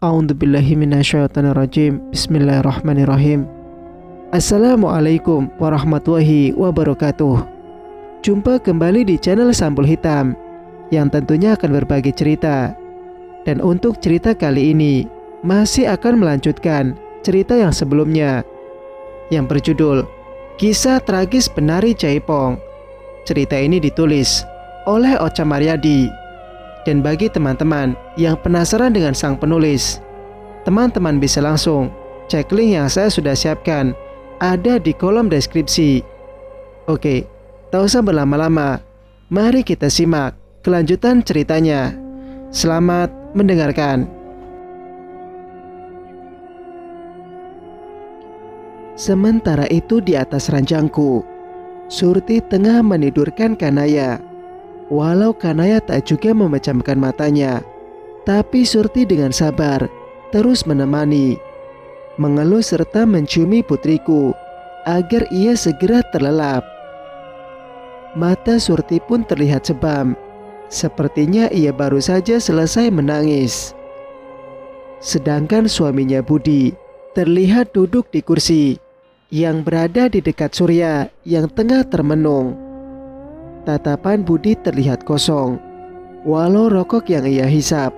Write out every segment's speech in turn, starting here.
A'udzubillahi minasyaitonirrajim. Bismillahirrahmanirrahim. Assalamualaikum warahmatullahi wabarakatuh. Jumpa kembali di channel Sampul Hitam yang tentunya akan berbagi cerita. Dan untuk cerita kali ini masih akan melanjutkan cerita yang sebelumnya yang berjudul Kisah Tragis Penari Jaipong. Cerita ini ditulis oleh Ocha Maryadi. Dan bagi teman-teman yang penasaran dengan sang penulis, teman-teman bisa langsung cek link yang saya sudah siapkan ada di kolom deskripsi. Oke, tak usah berlama-lama, mari kita simak kelanjutan ceritanya. Selamat mendengarkan. Sementara itu di atas ranjangku, Surti tengah menidurkan Kanaya. Walau Kanaya tak juga memejamkan matanya, tapi Surti dengan sabar terus menemani, mengeluh serta menciumi putriku agar ia segera terlelap. Mata Surti pun terlihat sebam, sepertinya ia baru saja selesai menangis. Sedangkan suaminya Budi terlihat duduk di kursi yang berada di dekat Surya yang tengah termenung. Tatapan Budi terlihat kosong, walau rokok yang ia hisap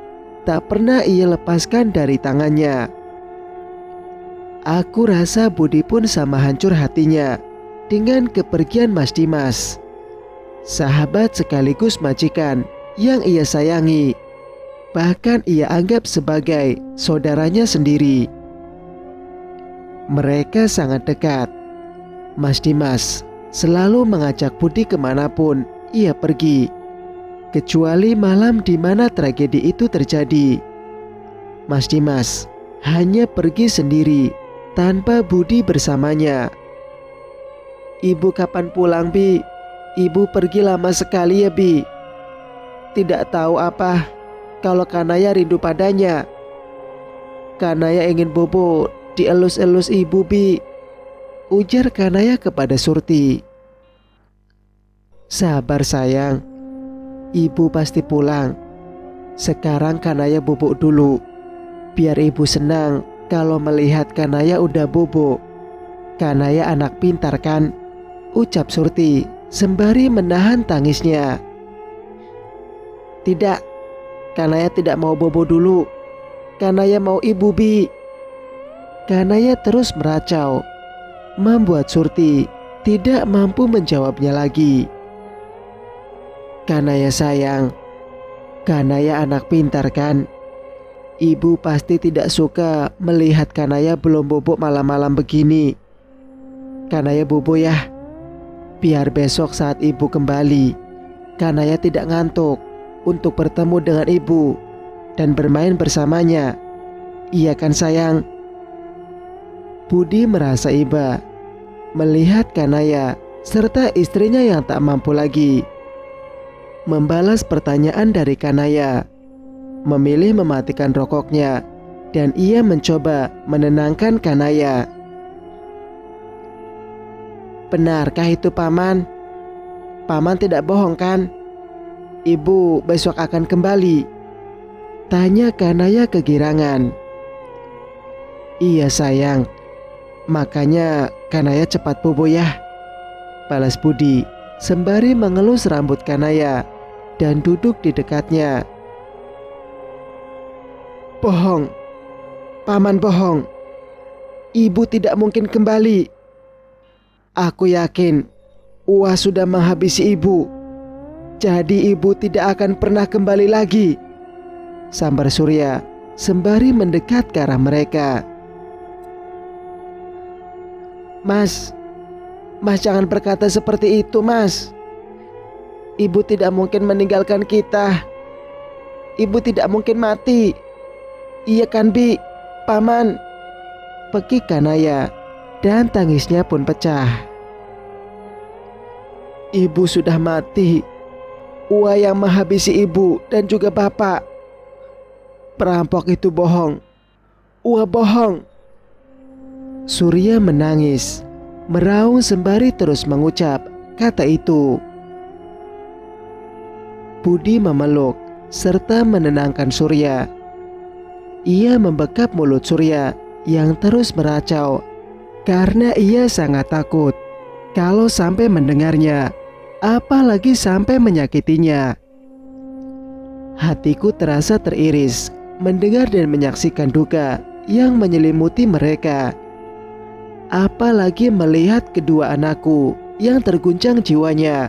tak pernah ia lepaskan dari tangannya. Aku rasa Budi pun sama hancur hatinya dengan kepergian Mas Dimas, sahabat sekaligus majikan yang ia sayangi, bahkan ia anggap sebagai saudaranya sendiri. Mereka sangat dekat. Mas Dimas selalu mengajak Budi kemanapun ia pergi, kecuali malam di mana tragedi itu terjadi. Mas Dimas hanya pergi sendiri tanpa Budi bersamanya. "Ibu kapan pulang, Bi? Ibu pergi lama sekali ya, Bi. Tidak tahu apa kalau Kanaya rindu padanya. Kanaya ingin bobo dielus-elus ibu, Bi," ujar Kanaya kepada Surti. "Sabar sayang, ibu pasti pulang. Sekarang Kanaya bubuk dulu, biar ibu senang kalau melihat Kanaya udah bubuk. Kanaya anak pintar kan?" ucap Surti sembari menahan tangisnya. "Tidak, Kanaya tidak mau bobo dulu. Kanaya mau ibu, Bi." Kanaya terus meracau, membuat Surti tidak mampu menjawabnya lagi. "Kanaya sayang, Kanaya anak pintar kan? Ibu pasti tidak suka melihat Kanaya belum bobok malam-malam begini. Kanaya bobo ya, biar besok saat ibu kembali Kanaya tidak ngantuk untuk bertemu dengan ibu dan bermain bersamanya. Iya kan sayang?" Budi merasa iba melihat Kanaya serta istrinya yang tak mampu lagi membalas pertanyaan dari Kanaya, memilih mematikan rokoknya dan ia mencoba menenangkan Kanaya. "Benarkah itu Paman? Paman tidak bohong kan? Ibu besok akan kembali?" tanya Kanaya kegirangan. "Iya sayang, makanya Kanaya cepat bobo ya," balas Budi sembari mengelus rambut Kanaya dan duduk di dekatnya. "Bohong, Paman bohong. Ibu tidak mungkin kembali. Aku yakin uah sudah menghabisi ibu. Jadi ibu tidak akan pernah kembali lagi," sambar Surya sembari mendekat ke arah mereka. Mas jangan berkata seperti itu, Mas. Ibu tidak mungkin meninggalkan kita. Ibu tidak mungkin mati. Iya kan, Bi? Paman?" pekik Kanaya dan tangisnya pun pecah. "Ibu sudah mati. Uah yang menghabisi ibu dan juga bapak. Perampok itu bohong. Uah bohong." Surya menangis, meraung sembari terus mengucap kata itu. Budi memeluk serta menenangkan Surya. ia membekap mulut Surya yang terus meracau karena ia sangat takut kalau sampai mendengarnya, apalagi sampai menyakitinya. Hatiku terasa teriris mendengar dan menyaksikan duka yang menyelimuti mereka. Apalagi melihat kedua anakku yang terguncang jiwanya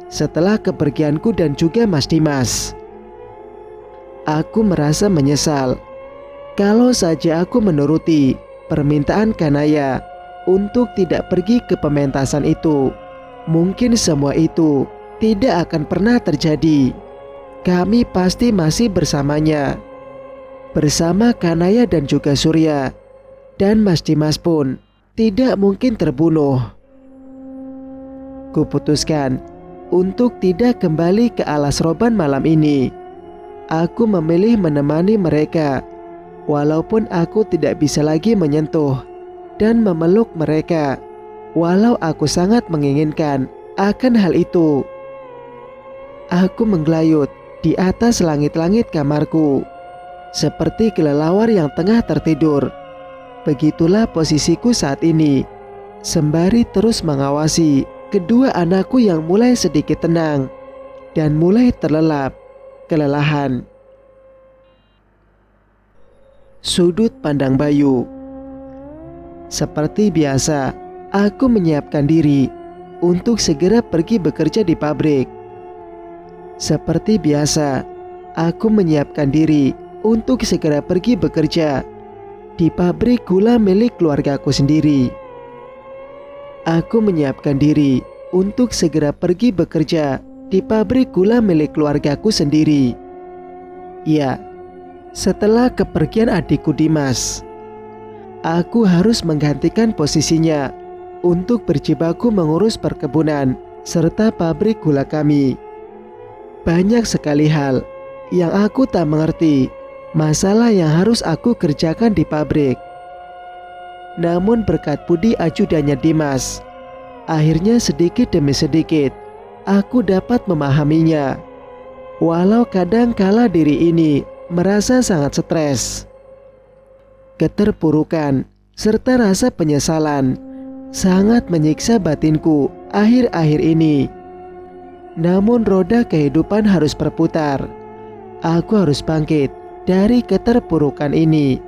setelah kepergianku dan juga Mas Dimas. Aku merasa menyesal. Kalau saja aku menuruti permintaan Kanaya untuk tidak pergi ke pementasan itu, mungkin semua itu tidak akan pernah terjadi. Kami pasti masih bersamanya, bersama Kanaya dan juga Surya, dan Mas Dimas pun tidak mungkin terbunuh. Kuputuskan untuk tidak kembali ke Alas Roban malam ini. Aku memilih menemani mereka, walaupun aku tidak bisa lagi menyentuh dan memeluk mereka, walau aku sangat menginginkan akan hal itu. Aku menggelayut di atas langit-langit kamarku, seperti kelelawar yang tengah tertidur. Begitulah posisiku saat ini, sembari terus mengawasi kedua anakku yang mulai sedikit tenang dan mulai terlelap kelelahan. Sudut pandang Bayu. Seperti biasa, aku menyiapkan diri untuk segera pergi bekerja di pabrik. Seperti biasa, aku menyiapkan diri untuk segera pergi bekerja di pabrik gula milik keluargaku sendiri. Aku menyiapkan diri untuk segera pergi bekerja di pabrik gula milik keluargaku sendiri. Ya, setelah kepergian adikku Dimas, aku harus menggantikan posisinya untuk berjibaku mengurus perkebunan serta pabrik gula kami. Banyak sekali hal yang aku tak mengerti, masalah yang harus aku kerjakan di pabrik. Namun berkat budi ajudannya Dimas, akhirnya sedikit demi sedikit aku dapat memahaminya. Walau kadang kala diri ini merasa sangat stres. Keterpurukan serta rasa penyesalan sangat menyiksa batinku akhir-akhir ini. Namun roda kehidupan harus berputar. Aku harus bangkit dari keterpurukan ini.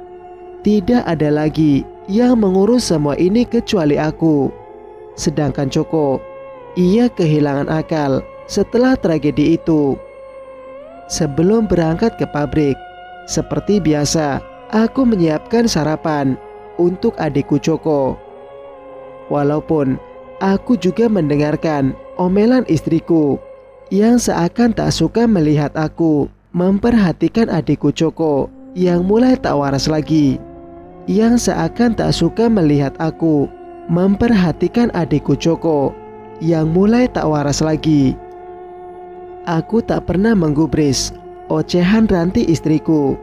Tidak ada lagi yang mengurus semua ini kecuali aku. Sedangkan Joko, ia kehilangan akal setelah tragedi itu. Sebelum berangkat ke pabrik, seperti biasa, aku menyiapkan sarapan untuk adikku Joko. Walaupun aku juga mendengarkan omelan istriku yang seakan tak suka melihat aku memperhatikan adikku Joko yang mulai tak waras lagi, yang seakan tak suka melihat aku memperhatikan adikku Joko yang mulai tak waras lagi. Aku tak pernah menggubris ocehan Ranti istriku.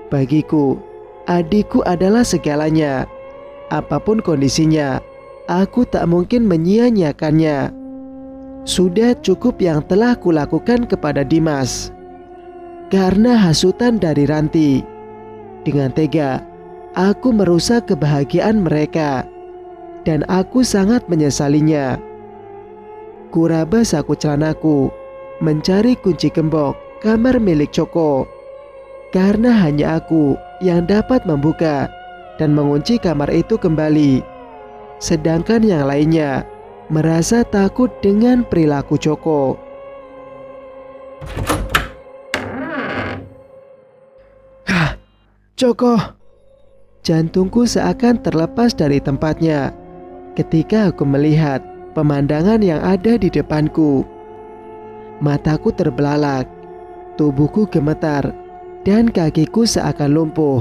Bagiku, adikku adalah segalanya. Apapun kondisinya, aku tak mungkin menyia-nyiakannya. Sudah cukup yang telah kulakukan kepada Dimas. Karena hasutan dari Ranti, dengan tega, aku merusak kebahagiaan mereka. Dan aku sangat menyesalinya. Kuraba saku celanaku, mencari kunci gembok kamar milik Joko. Karena hanya aku yang dapat membuka dan mengunci kamar itu kembali. Sedangkan yang lainnya merasa takut dengan perilaku Joko. Hah, Joko! Jantungku seakan terlepas dari tempatnya ketika aku melihat pemandangan yang ada di depanku. Mataku terbelalak, tubuhku gemetar, dan kakiku seakan lumpuh.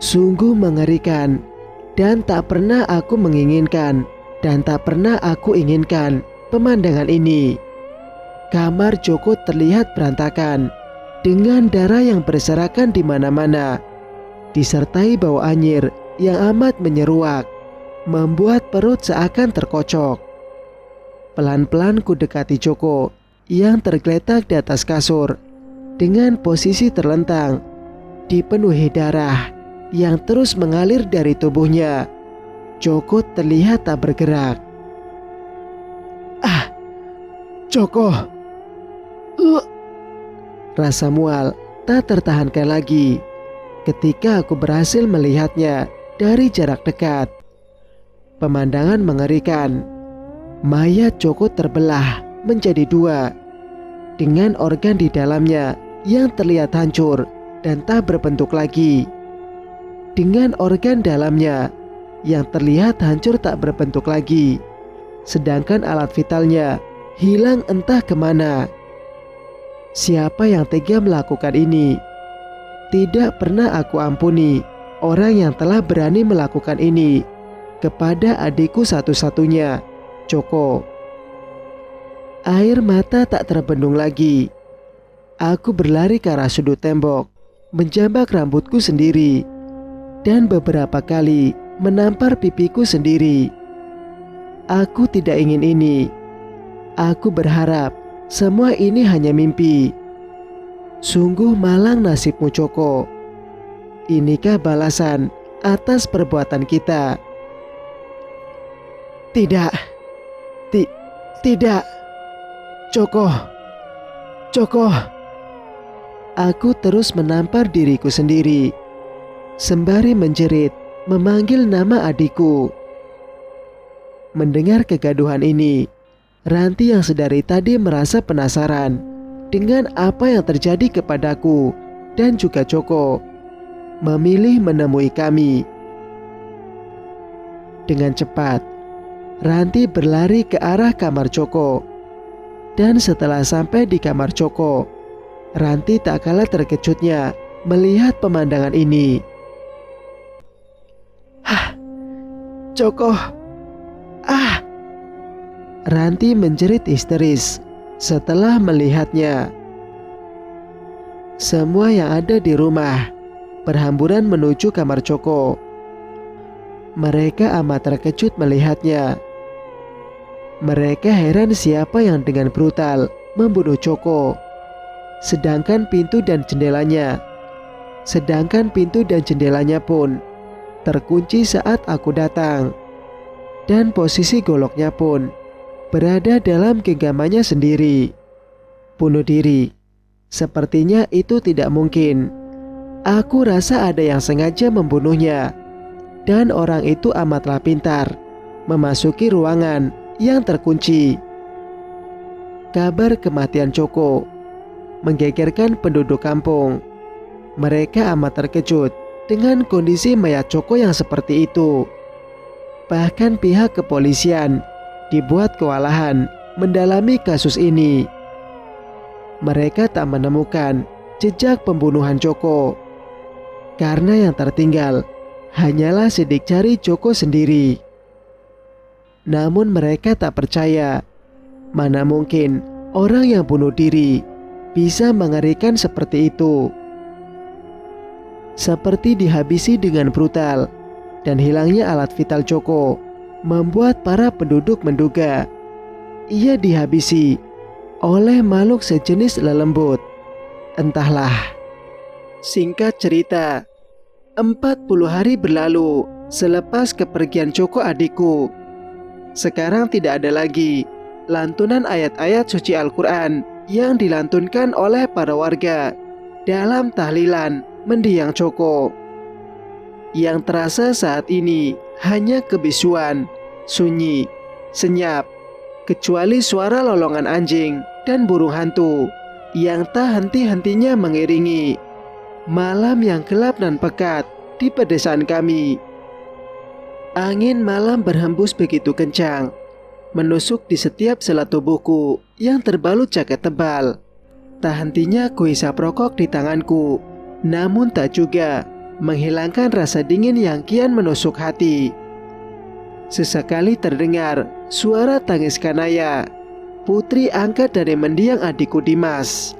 Sungguh mengerikan, dan tak pernah aku menginginkan, dan tak pernah aku inginkan pemandangan ini. Kamar Joko terlihat berantakan, dengan darah yang berserakan di mana-mana, disertai bau anyir yang amat menyeruak, membuat perut seakan terkocok. Pelan-pelan ku dekati Joko yang tergeletak di atas kasur dengan posisi terlentang dipenuhi darah yang terus mengalir dari tubuhnya. Joko terlihat tak bergerak. "Ah, Joko!" Rasa mual tak tertahankan lagi ketika aku berhasil melihatnya dari jarak dekat. Pemandangan mengerikan. Mayat Joko terbelah menjadi dua, dengan organ di dalamnya yang terlihat hancur dan tak berbentuk lagi. Dengan organ dalamnya yang terlihat hancur tak berbentuk lagi, sedangkan alat vitalnya hilang entah kemana. Siapa yang tega melakukan ini? Tidak pernah aku ampuni orang yang telah berani melakukan ini kepada adikku satu-satunya, Joko. Air mata tak terbendung lagi. Aku berlari ke arah sudut tembok, menjambak rambutku sendiri, dan beberapa kali menampar pipiku sendiri. Aku tidak ingin ini. Aku berharap semua ini hanya mimpi. Sungguh malang nasibmu, Joko. Inikah balasan atas perbuatan kita? Tidak. Tidak. Joko. Joko. Aku terus menampar diriku sendiri, sembari menjerit memanggil nama adikku. Mendengar kegaduhan ini, Ranti yang sedari tadi merasa penasaran dengan apa yang terjadi kepadaku dan juga Joko, memilih menemui kami. Dengan cepat, Ranti berlari ke arah kamar Joko. Dan setelah sampai di kamar Joko, Ranti tak kalah terkejutnya melihat pemandangan ini. "Hah, Joko! Ah!" Ranti menjerit histeris setelah melihatnya. Semua yang ada di rumah berhamburan menuju kamar Joko. Mereka amat terkejut melihatnya. Mereka heran siapa yang dengan brutal membunuh Joko. Sedangkan pintu dan jendelanya pun terkunci saat aku datang. Dan posisi goloknya pun berada dalam genggamannya sendiri. Bunuh diri? Sepertinya itu tidak mungkin. Aku rasa ada yang sengaja membunuhnya. Dan orang itu amatlah pintar memasuki ruangan yang terkunci. Kabar kematian Joko menggegerkan penduduk kampung. Mereka amat terkejut dengan kondisi mayat Joko yang seperti itu. Bahkan pihak kepolisian dibuat kewalahan mendalami kasus ini. Mereka tak menemukan jejak pembunuhan Joko, karena yang tertinggal hanyalah sidik jari Joko sendiri. Namun mereka tak percaya. Mana mungkin orang yang bunuh diri bisa mengerikan seperti itu. Seperti dihabisi dengan brutal, dan hilangnya alat vital Joko membuat para penduduk menduga ia dihabisi oleh makhluk sejenis lelembut. Entahlah. Singkat cerita, 40 hari berlalu selepas kepergian Joko adikku. Sekarang tidak ada lagi lantunan ayat-ayat suci Al-Quran yang dilantunkan oleh para warga dalam tahlilan mendiang Joko. Yang terasa saat ini hanya kebisuan, sunyi, senyap, kecuali suara lolongan anjing dan burung hantu yang tak henti-hentinya mengiringi malam yang gelap dan pekat di pedesaan kami. Angin malam berhembus begitu kencang, menusuk di setiap sela tubuhku yang terbalut jaket tebal. Tak hentinya kuhisap rokok di tanganku, namun tak juga menghilangkan rasa dingin yang kian menusuk hati. Sesekali terdengar suara tangis Kanaya, putri angkat dari mendiang adikku Dimas.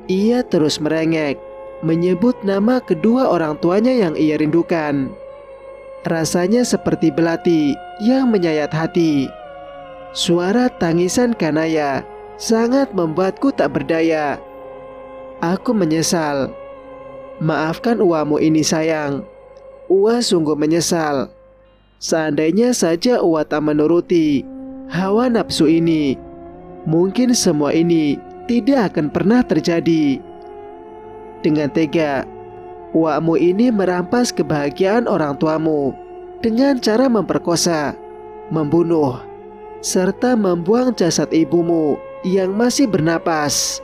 Ia terus merengek, menyebut nama kedua orang tuanya yang ia rindukan. Rasanya seperti belati yang menyayat hati. Suara tangisan Kanaya sangat membuatku tak berdaya. Aku menyesal. Maafkan uamu ini sayang. Ua sungguh menyesal. Seandainya saja Ua tak menuruti hawa nafsu ini, mungkin semua ini tidak akan pernah terjadi. Dengan tega, uamu ini merampas kebahagiaan orang tuamu dengan cara memperkosa, membunuh, serta membuang jasad ibumu yang masih bernapas.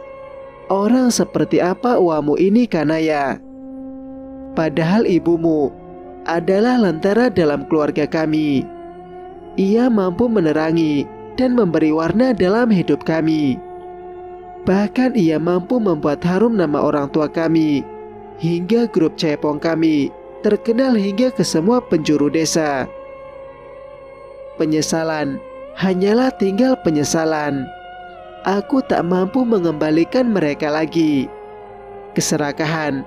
Orang seperti apa uamu ini, Kanaya? Padahal ibumu adalah lentera dalam keluarga kami. Ia mampu menerangi dan memberi warna dalam hidup kami. Bahkan ia mampu membuat harum nama orang tua kami, hingga grup cepong kami terkenal hingga ke semua penjuru desa. Penyesalan hanyalah tinggal penyesalan. Aku tak mampu mengembalikan mereka lagi. Keserakahan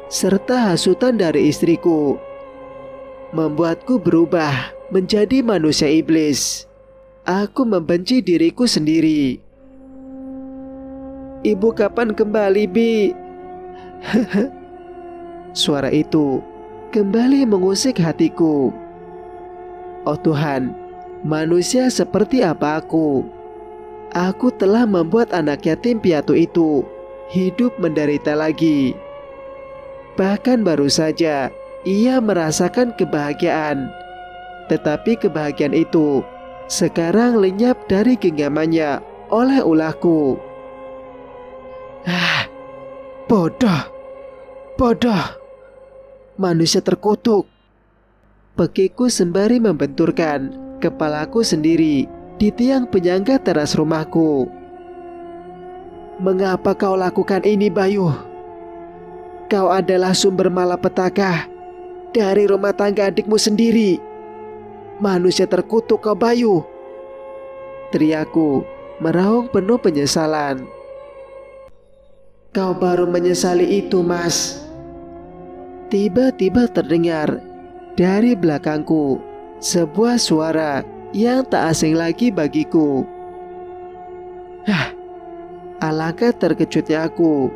serta hasutan dari istriku membuatku berubah menjadi manusia iblis. Aku membenci diriku sendiri. Ibu kapan kembali, Bi? Suara itu kembali mengusik hatiku. Oh Tuhan, manusia seperti apa aku? Aku telah membuat anak yatim piatu itu hidup menderita lagi. Bahkan baru saja ia merasakan kebahagiaan, tetapi kebahagiaan itu sekarang lenyap dari genggamannya oleh ulahku. Bodoh, bodoh, manusia terkutuk. Pekiku sembari membenturkan kepalaku sendiri di tiang penyangga teras rumahku. Mengapa kau lakukan ini, Bayu? Kau adalah sumber malapetaka dari rumah tangga adikmu sendiri. Manusia terkutuk kau, Bayu. Teriakku meraung penuh penyesalan. Kau baru menyesali itu, Mas. Tiba-tiba terdengar dari belakangku sebuah suara yang tak asing lagi bagiku. Alangkah terkejutnya aku.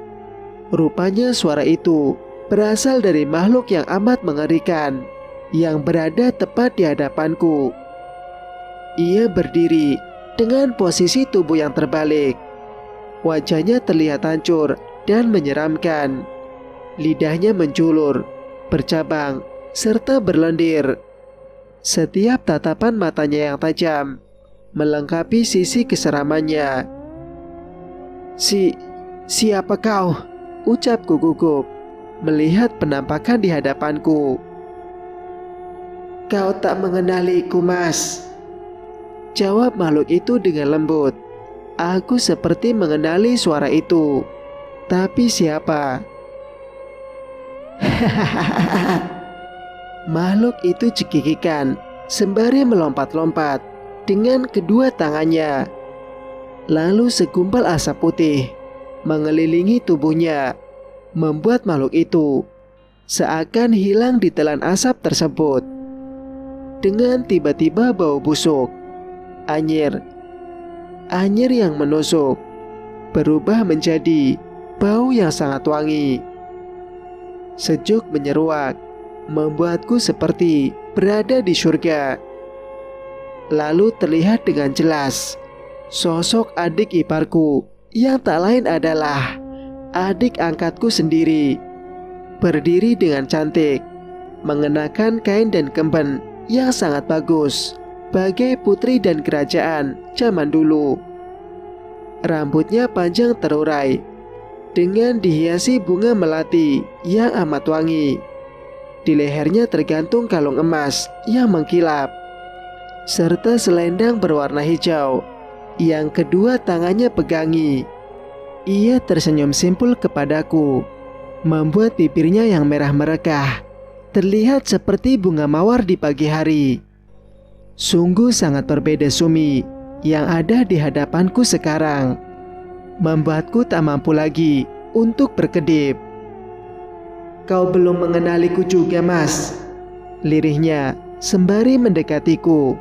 Rupanya suara itu berasal dari makhluk yang amat mengerikan yang berada tepat di hadapanku. Ia berdiri dengan posisi tubuh yang terbalik. Wajahnya terlihat hancur dan menyeramkan. Lidahnya menjulur, bercabang, serta berlendir. Setiap tatapan matanya yang tajam melengkapi sisi keseramannya. Siapa kau? Ucapku gugup melihat penampakan di hadapanku. Kau tak mengenaliku, Mas. Jawab makhluk itu dengan lembut. Aku seperti mengenali suara itu. Tapi siapa? Makhluk itu cekikikan sembari melompat-lompat dengan kedua tangannya. Lalu segumpal asap putih mengelilingi tubuhnya, membuat makhluk itu seakan hilang di telan asap tersebut. Dengan tiba-tiba bau busuk, anyir yang menusuk, berubah menjadi bau yang sangat wangi. Sejuk menyeruak, membuatku seperti berada di surga. Lalu terlihat dengan jelas sosok adik iparku yang tak lain adalah adik angkatku sendiri, berdiri dengan cantik, mengenakan kain dan kemben yang sangat bagus, bagai putri dan kerajaan zaman dulu. Rambutnya panjang terurai, dengan dihiasi bunga melati yang amat wangi. Di lehernya tergantung kalung emas yang mengkilap, serta selendang berwarna hijau yang kedua tangannya pegangi. Ia tersenyum simpul kepadaku, membuat bibirnya yang merah merekah terlihat seperti bunga mawar di pagi hari. Sungguh sangat berbeda Sumi yang ada di hadapanku sekarang, membuatku tak mampu lagi untuk berkedip. Kau belum mengenaliku juga, Mas, lirihnya sembari mendekatiku.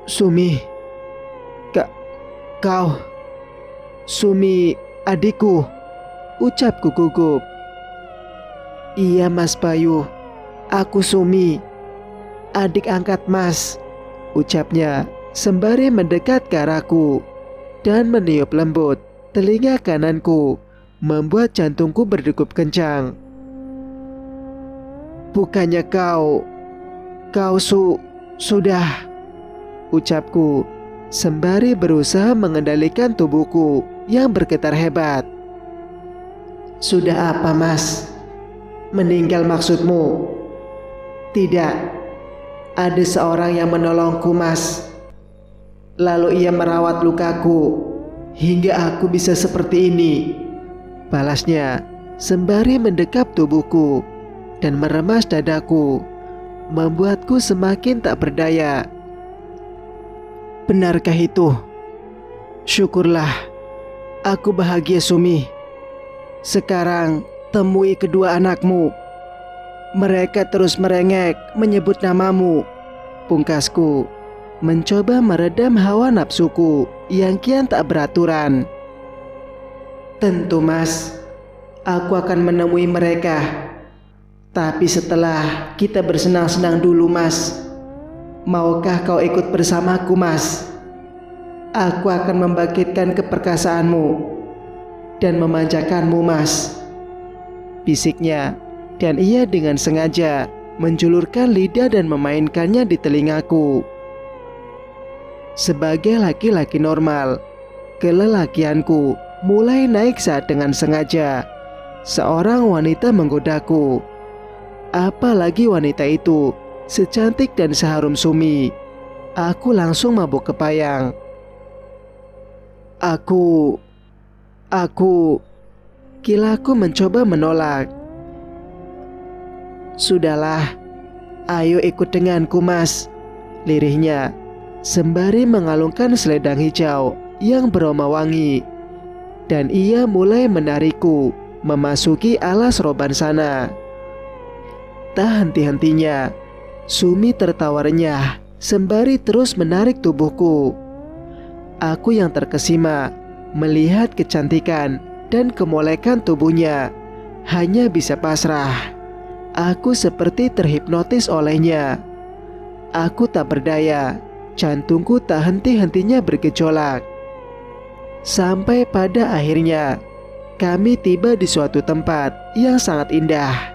Sumi, kau, Sumi adikku, ucapku gugup. Iya Mas Bayu, aku Sumi, adik angkat Mas, ucapnya sembari mendekat ke arahku dan meniup lembut telinga kananku, membuat jantungku berdegup kencang. Bukannya kau sudah, ucapku sembari berusaha mengendalikan tubuhku yang bergetar hebat. Sudah apa Mas? Meninggal maksudmu? Tidak, ada seorang yang menolongku Mas. Lalu ia merawat lukaku hingga aku bisa seperti ini, balasnya sembari mendekap tubuhku dan meremas dadaku, membuatku semakin tak berdaya. Benarkah itu? Syukurlah, aku bahagia Sumi. Sekarang temui kedua anakmu. Mereka terus merengek menyebut namamu, pungkasku, mencoba meredam hawa nafsuku yang kian tak beraturan. Tentu Mas, aku akan menemui mereka. Tapi setelah kita bersenang-senang dulu Mas. Maukah kau ikut bersamaku Mas? Aku akan membangkitkan keperkasaanmu dan memanjakanmu Mas, bisiknya, dan ia dengan sengaja menjulurkan lidah dan memainkannya di telingaku. Sebagai laki-laki normal, kelelakianku mulai naik saat dengan sengaja seorang wanita menggodaku. Apalagi wanita itu secantik dan seharum Sumi. Aku langsung mabuk kepayang. Aku kilaku mencoba menolak. Sudahlah, ayo ikut denganku Mas, lirihnya sembari mengalungkan selendang hijau yang beraroma wangi. Dan ia mulai menarikku memasuki alas roban sana. Tak henti-hentinya Sumi tertawa renyah sembari terus menarik tubuhku. Aku yang terkesima melihat kecantikan dan kemolekan tubuhnya hanya bisa pasrah. Aku seperti terhipnotis olehnya. Aku tak berdaya, jantungku tak henti-hentinya bergejolak. Sampai pada akhirnya kami tiba di suatu tempat yang sangat indah.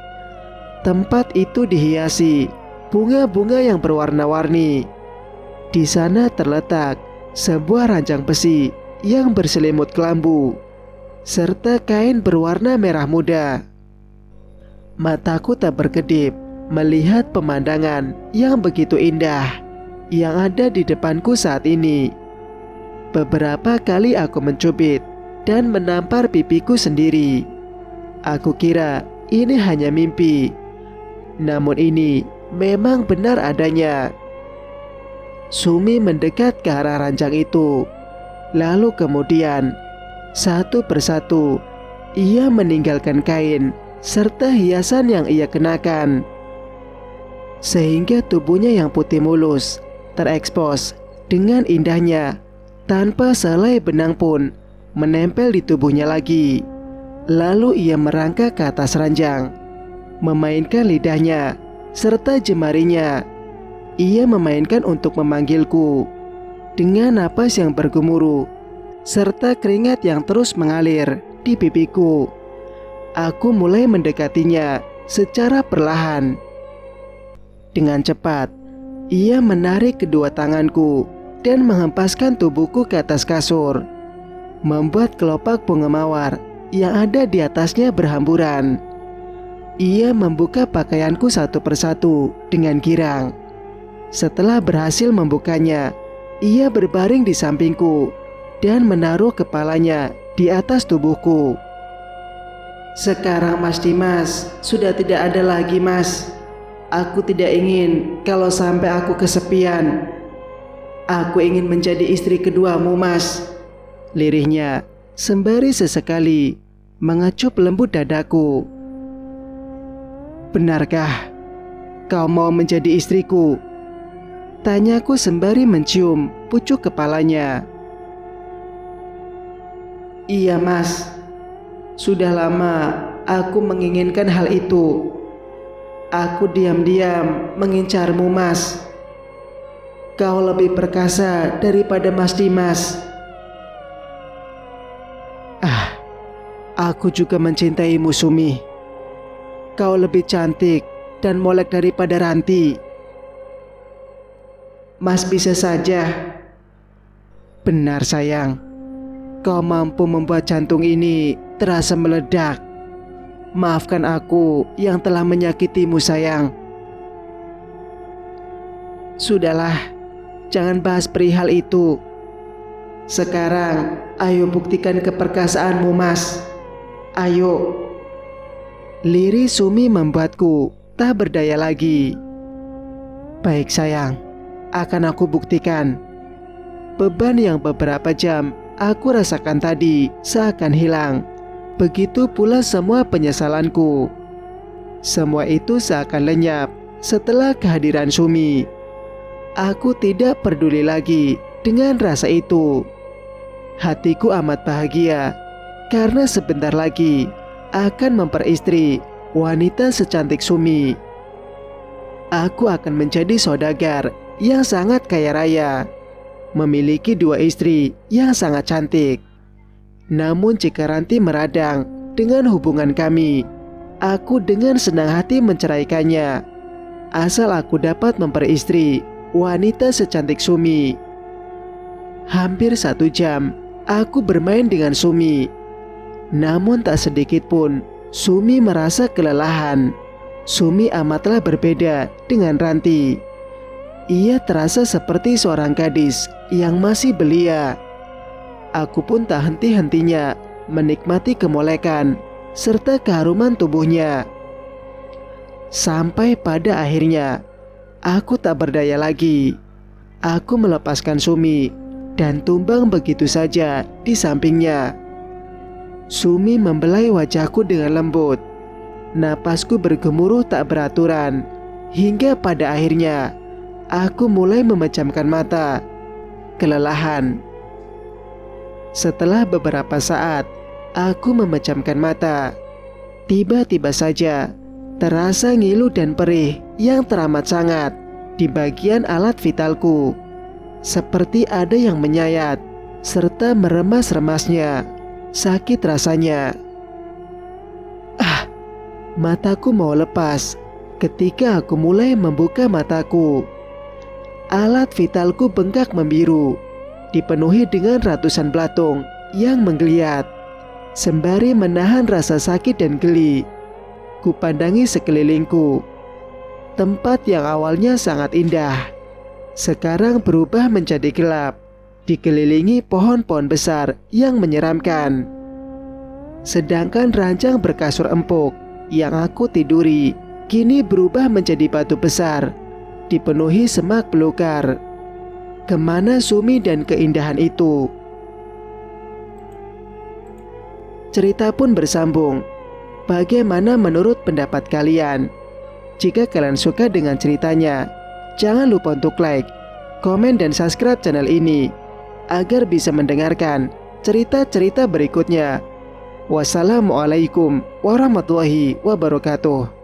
Tempat itu dihiasi bunga-bunga yang berwarna-warni. Di sana terletak sebuah ranjang besi yang berselimut kelambu serta kain berwarna merah muda. Mataku tak berkedip melihat pemandangan yang begitu indah yang ada di depanku saat ini. Beberapa kali aku mencubit dan menampar pipiku sendiri. Aku kira ini hanya mimpi, namun ini memang benar adanya. Sumi mendekat ke arah ranjang itu. Lalu kemudian satu persatu ia meninggalkan kain serta hiasan yang ia kenakan, sehingga tubuhnya yang putih mulus terekspos dengan indahnya tanpa selai benang pun menempel di tubuhnya lagi. Lalu ia merangkak ke atas ranjang, memainkan lidahnya serta jemarinya. Ia memainkan untuk memanggilku dengan napas yang bergemuruh serta keringat yang terus mengalir di pipiku. Aku mulai mendekatinya secara perlahan. Dengan cepat, ia menarik kedua tanganku dan menghempaskan tubuhku ke atas kasur, membuat kelopak bunga mawar yang ada di atasnya berhamburan. Ia membuka pakaianku satu persatu dengan girang. Setelah berhasil membukanya, ia berbaring di sampingku dan menaruh kepalanya di atas tubuhku. Sekarang Mas Dimas sudah tidak ada lagi Mas. Aku tidak ingin kalau sampai aku kesepian. Aku ingin menjadi istri keduamu Mas, lirihnya sembari sesekali mengecup lembut dadaku. Benarkah kau mau menjadi istriku? Tanyaku sembari mencium pucuk kepalanya. Iya Mas, Sudah lama aku menginginkan hal itu. Aku diam-diam mengincarmu, Mas. Kau lebih perkasa daripada Mas Dimas. Aku juga mencintaimu, Sumi. Kau lebih cantik dan molek daripada Ranti. Mas bisa saja. Benar, sayang. Kau mampu membuat jantung ini terasa meledak. Maafkan aku yang telah menyakitimu, sayang. Sudahlah, jangan bahas perihal itu. Sekarang, ayo buktikan keperkasaanmu, Mas. Ayo. Lirih Sumi membuatku tak berdaya lagi. Baik, sayang, akan aku buktikan. Beban yang beberapa jam aku rasakan tadi seakan hilang. Begitu pula semua penyesalanku. Semua itu seakan lenyap setelah kehadiran Sumi. Aku tidak peduli lagi dengan rasa itu. Hatiku amat bahagia karena sebentar lagi akan memperistri wanita secantik Sumi. Aku akan menjadi saudagar yang sangat kaya raya, memiliki 2 istri yang sangat cantik. Namun jika Ranti meradang dengan hubungan kami, aku dengan senang hati menceraikannya, asal aku dapat memperistri wanita secantik Sumi. Hampir 1 jam aku bermain dengan Sumi. Namun tak sedikit pun Sumi merasa kelelahan. Sumi amatlah berbeda dengan Ranti. Ia terasa seperti seorang gadis yang masih belia. Aku pun tak henti-hentinya menikmati kemolekan serta keharuman tubuhnya. Sampai pada akhirnya aku tak berdaya lagi. Aku melepaskan Sumi dan tumbang begitu saja di sampingnya. Sumi membelai wajahku dengan lembut. Napasku bergemuruh tak beraturan. Hingga pada akhirnya aku mulai memejamkan mata. Kelelahan. Setelah beberapa saat aku memejamkan mata, tiba-tiba saja terasa ngilu dan perih yang teramat sangat di bagian alat vitalku. Seperti ada yang menyayat serta meremas-remasnya. Sakit rasanya. Mataku mau lepas ketika aku mulai membuka mataku. Alat vitalku bengkak membiru, dipenuhi dengan ratusan belatung yang menggeliat. Sembari menahan rasa sakit dan geli, kupandangi sekelilingku. Tempat yang awalnya sangat indah, sekarang berubah menjadi gelap, dikelilingi pohon-pohon besar yang menyeramkan. Sedangkan ranjang berkasur empuk yang aku tiduri kini berubah menjadi batu besar, dipenuhi semak belukar. Kemana Sumi dan keindahan itu? Cerita pun bersambung. Bagaimana menurut pendapat kalian? Jika kalian suka dengan ceritanya, jangan lupa untuk like, komen, dan subscribe channel ini agar bisa mendengarkan cerita-cerita berikutnya. Wassalamualaikum warahmatullahi wabarakatuh.